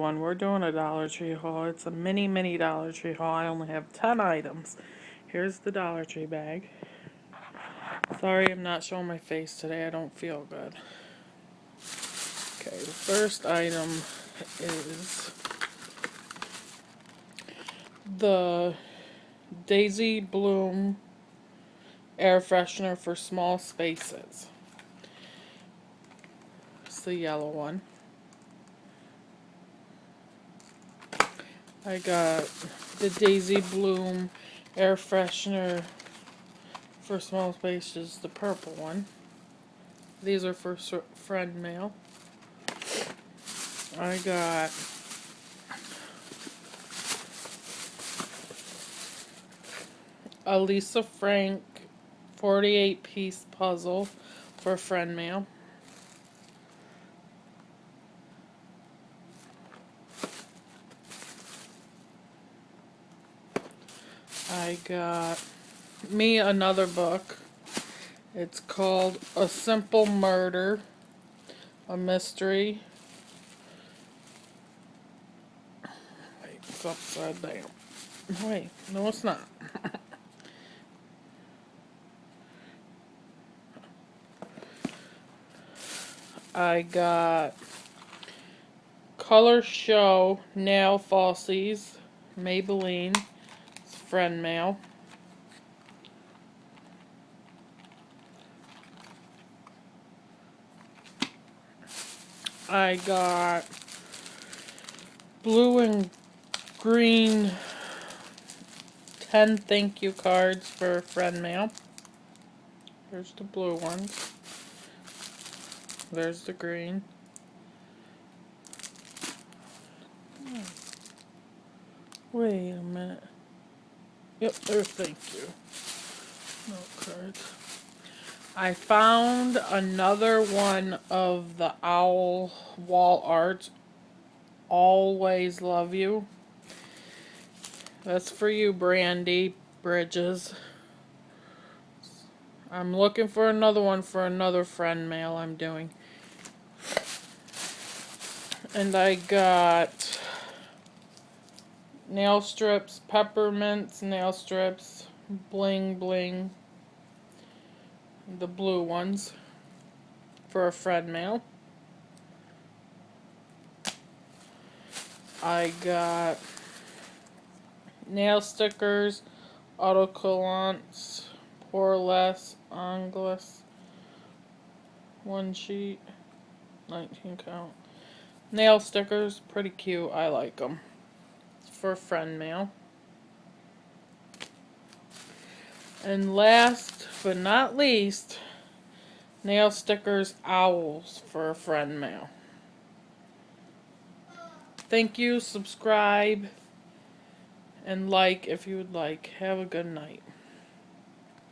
March21. We're doing a Dollar Tree haul. It's a mini Dollar Tree haul. I only have 10 items. Here's the Dollar Tree bag. Sorry I'm not showing my face today. I don't feel good. Okay, the first item is the Daisy Bloom air freshener for small spaces. It's the yellow one. I got the Daisy Bloom air freshener for small spaces, the purple one. These are for friend mail. I got a Lisa Frank 48-piece puzzle for friend mail. I got me another book. It's called A Simple Murder, a mystery. Wait, it's upside down. Wait, no it's not. I got Color Show Nail Falsies, Maybelline, it's friend mail. I got blue and green 10 thank you cards for friend mail. Here's the blue ones. There's the green. Wait a minute. Yep, there's thank you. No cards. I found another one of the owl wall art. Always Love You. That's for you, Brandy Bridges. I'm looking for another one for another friend mail I'm doing. And I got nail strips, peppermints nail strips, bling bling. The blue ones for a friend mail. I got nail stickers, autocollants, pour less, angles, one sheet, 19 count. Nail stickers, pretty cute, I like them. It's for friend mail. And last but not least, nail stickers, owls for a friend mail. Thank you, subscribe, and like if you would like. Have a good night.